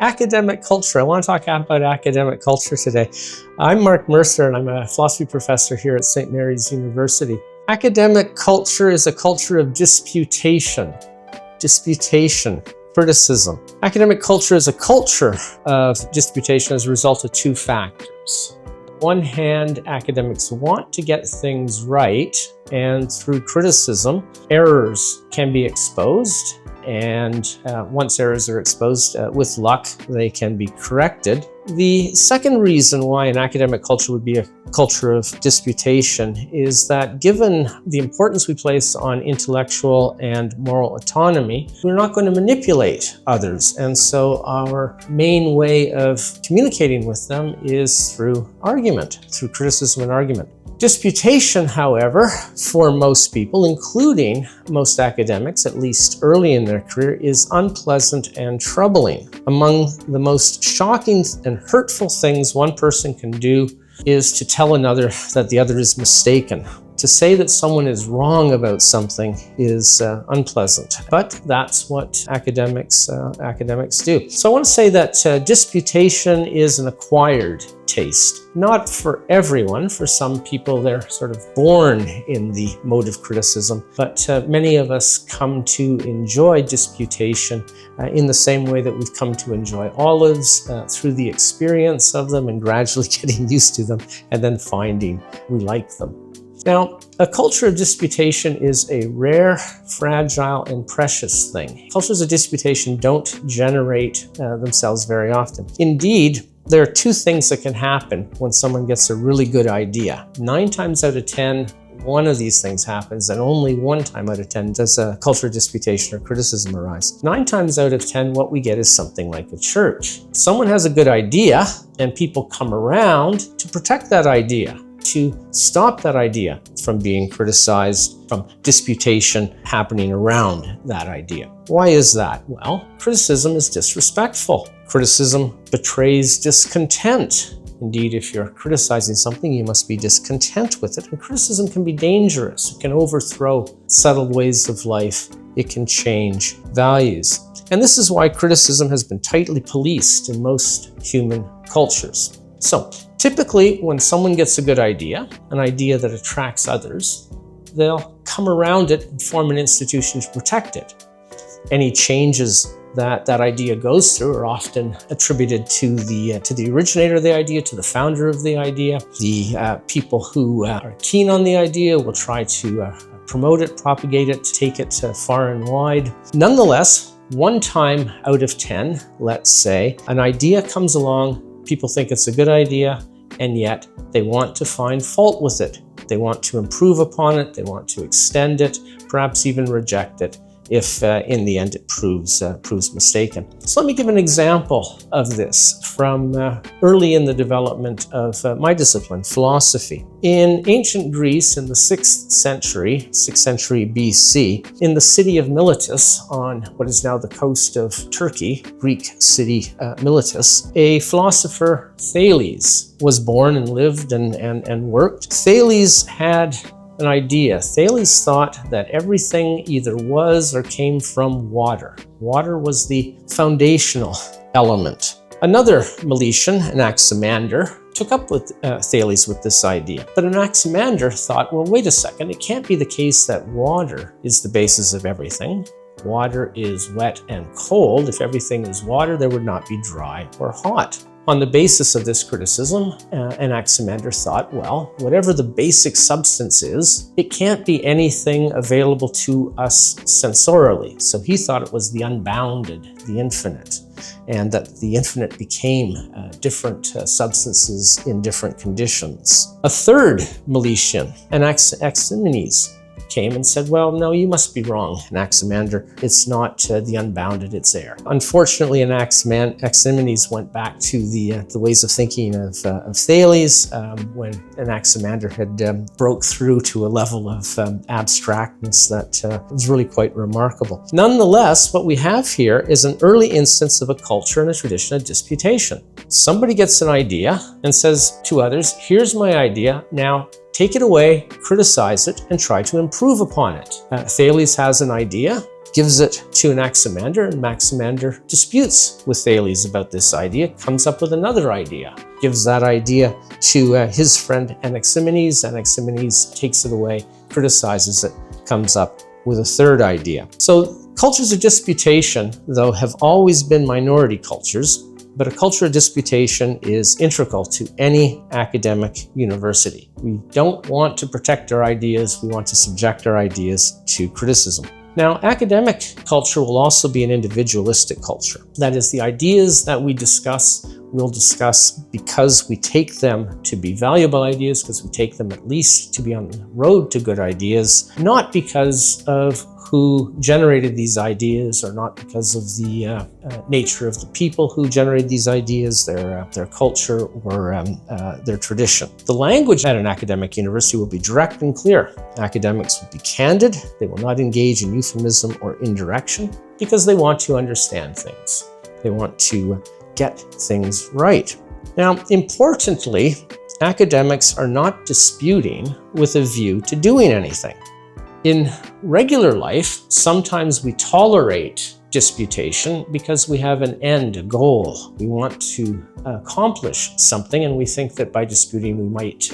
Academic culture. I want to talk about academic culture today. I'm Mark Mercer, and I'm a philosophy professor here at St. Mary's University. Academic culture is a culture of disputation, criticism. Academic culture is a culture of disputation as a result of two factors. On one hand, academics want to get things right, and through criticism, errors can be exposed. And once errors are exposed, with luck, they can be corrected. The second reason why an academic culture would be a culture of disputation is that given the importance we place on intellectual and moral autonomy, we're not going to manipulate others. And so our main way of communicating with them is through argument, through criticism and argument. Disputation, however, for most people, including most academics, at least early in their career, is unpleasant and troubling. Among the most shocking and hurtful things one person can do is to tell another that the other is mistaken. To say that someone is wrong about something is unpleasant, but that's what academics do. So I want to say that disputation is an acquired taste. Not for everyone. For some people, they're sort of born in the mode of criticism, but many of us come to enjoy disputation in the same way that we've come to enjoy olives, through the experience of them and gradually getting used to them and then finding we like them. Now, a culture of disputation is a rare, fragile, and precious thing. Cultures of disputation don't generate themselves very often. Indeed, there are two things that can happen when someone gets a really good idea. 9 times out of 10, one of these things happens, and only 1 time out of 10 does a culture of disputation or criticism arise. 9 times out of 10, what we get is something like a church. Someone has a good idea, and people come around to protect that idea, to stop that idea from being criticized, from disputation happening around that idea. Why is that? Well, criticism is disrespectful. Criticism betrays discontent. Indeed, if you're criticizing something, you must be discontent with it. And criticism can be dangerous. It can overthrow settled ways of life. It can change values. And this is why criticism has been tightly policed in most human cultures. So, typically, when someone gets a good idea, an idea that attracts others, they'll come around it and form an institution to protect it. Any changes that idea goes through are often attributed to the originator of the idea, to the founder of the idea. The people who are keen on the idea will try to promote it, propagate it, take it far and wide. Nonetheless, 1 time out of 10, let's say, an idea comes along, people think it's a good idea, and yet they want to find fault with it. They want to improve upon it, they want to extend it, perhaps even reject it, if in the end it proves mistaken. So let me give an example of this from early in the development of my discipline, philosophy. In ancient Greece in the 6th century BC, in the city of Miletus on what is now the coast of Turkey, Greek city Miletus, a philosopher, Thales, was born and lived and worked. Thales had an idea. Thales thought that everything either was or came from water. Water was the foundational element. Another Milesian, Anaximander, took up with Thales with this idea. But Anaximander thought, well, wait a second, it can't be the case that water is the basis of everything. Water is wet and cold. If everything is water, there would not be dry or hot. On the basis of this criticism, Anaximander thought, well, whatever the basic substance is, it can't be anything available to us sensorially. So he thought it was the unbounded, the infinite, and that the infinite became different substances in different conditions. A third Milesian, Anaximenes, came and said, well, no, you must be wrong, Anaximander. It's not the unbounded, it's air. Unfortunately, Anaximenes went back to the ways of thinking of Thales when Anaximander had broke through to a level of abstractness that was really quite remarkable. Nonetheless, what we have here is an early instance of a culture and a tradition of disputation. Somebody gets an idea and says to others, here's my idea, now take it away, criticize it, and try to improve upon it. Thales has an idea. gives it to Anaximander, and Anaximander disputes with Thales about this idea, comes up with another idea, gives that idea to his friend Anaximenes. Anaximenes takes it away, criticizes it, comes up with a third idea. So cultures of disputation, though, have always been minority cultures, but a culture of disputation is integral to any academic university. We don't want to protect our ideas, we want to subject our ideas to criticism. Now, academic culture will also be an individualistic culture. That is, the ideas that we discuss, we'll discuss because we take them to be valuable ideas, because we take them at least to be on the road to good ideas, not because of who generated these ideas, or not because of the nature of the people who generated these ideas, their culture, or their tradition. The language at an academic university will be direct and clear. Academics will be candid. They will not engage in euphemism or indirection because they want to understand things. They want to get things right. Now, importantly, academics are not disputing with a view to doing anything. In regular life, sometimes we tolerate disputation because we have an end, a goal. We want to accomplish something, and we think that by disputing we might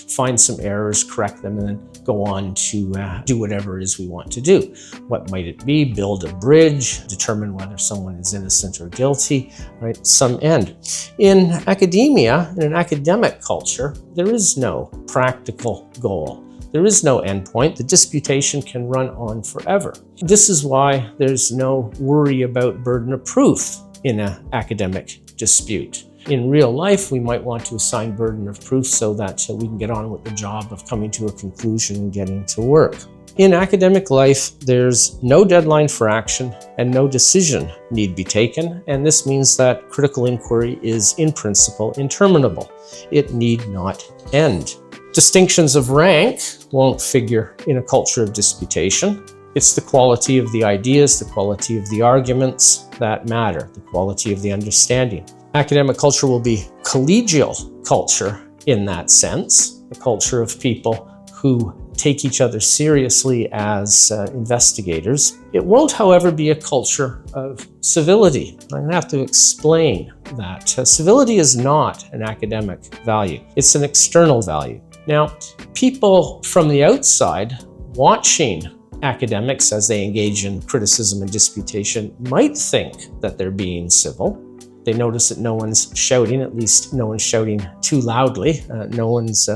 find some errors, correct them, and then go on to do whatever it is we want to do. What might it be? Build a bridge, determine whether someone is innocent or guilty, right? Some end. In academia, in an academic culture, there is no practical goal. There is no endpoint. The disputation can run on forever. This is why there's no worry about burden of proof in an academic dispute. In real life, we might want to assign burden of proof so that we can get on with the job of coming to a conclusion and getting to work. In academic life, there's no deadline for action and no decision need be taken, and this means that critical inquiry is, in principle, interminable. It need not end. Distinctions of rank won't figure in a culture of disputation. It's the quality of the ideas, the quality of the arguments that matter, the quality of the understanding. Academic culture will be collegial culture in that sense, a culture of people who take each other seriously as investigators. It won't, however, be a culture of civility. I'm going to have to explain that. Civility is not an academic value. It's an external value. Now, people from the outside watching academics as they engage in criticism and disputation might think that they're being civil. They notice that no one's shouting, at least no one's shouting too loudly, no one's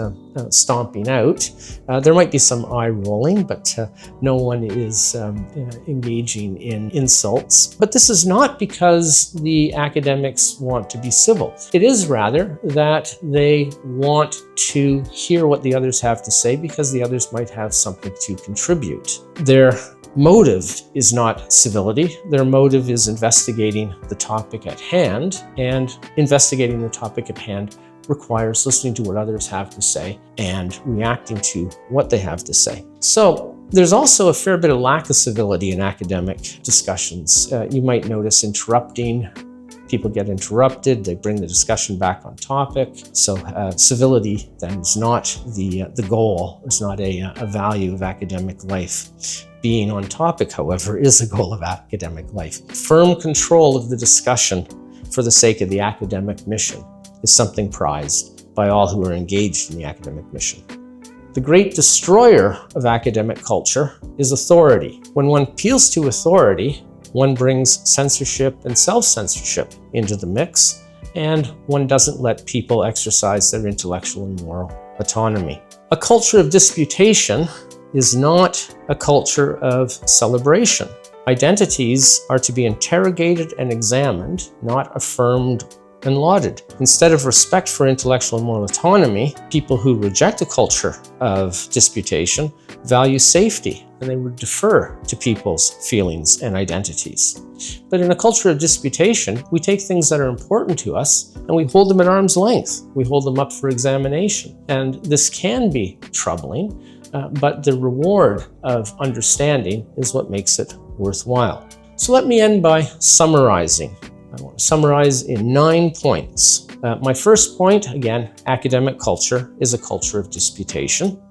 stomping out. There might be some eye rolling, but no one is engaging in insults. But this is not because the academics want to be civil. It is rather that they want to hear what the others have to say because the others might have something to contribute. Their motive is not civility. Their motive is investigating the topic at hand, and investigating the topic at hand requires listening to what others have to say and reacting to what they have to say. So there's also a fair bit of lack of civility in academic discussions. You might notice interrupting. People get interrupted, they bring the discussion back on topic. So civility then is not the goal, it's not a value of academic life. Being on topic, however, is a goal of academic life. Firm control of the discussion for the sake of the academic mission is something prized by all who are engaged in the academic mission. The great destroyer of academic culture is authority. When one appeals to authority, one brings censorship and self-censorship into the mix, and one doesn't let people exercise their intellectual and moral autonomy. A culture of disputation is not a culture of celebration. Identities are to be interrogated and examined, not affirmed and lauded. Instead of respect for intellectual and moral autonomy, people who reject a culture of disputation value safety, and they would defer to people's feelings and identities. But in a culture of disputation, we take things that are important to us and we hold them at arm's length. We hold them up for examination. And this can be troubling, but the reward of understanding is what makes it worthwhile. So let me end by summarizing. I want to summarize in 9 points. My first point, again, academic culture is a culture of disputation.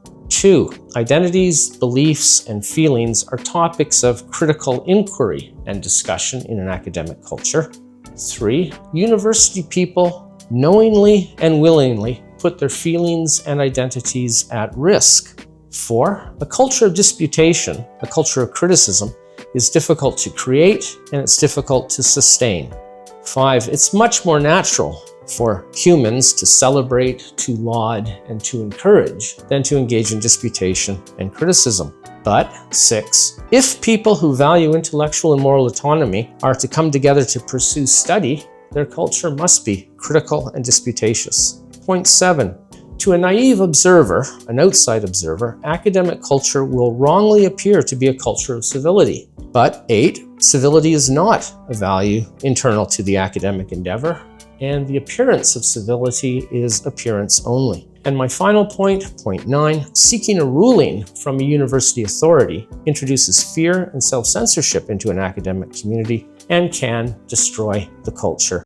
2, identities, beliefs, and feelings are topics of critical inquiry and discussion in an academic culture. 3, university people knowingly and willingly put their feelings and identities at risk. 4, a culture of disputation, a culture of criticism, is difficult to create and it's difficult to sustain. 5, it's much more natural for humans to celebrate, to laud, and to encourage than to engage in disputation and criticism. But 6, if people who value intellectual and moral autonomy are to come together to pursue study, their culture must be critical and disputatious. Point 7, to a naive observer, an outside observer, academic culture will wrongly appear to be a culture of civility. But 8, civility is not a value internal to the academic endeavor, and the appearance of civility is appearance only. And my final point, point 9, seeking a ruling from a university authority introduces fear and self-censorship into an academic community and can destroy the culture.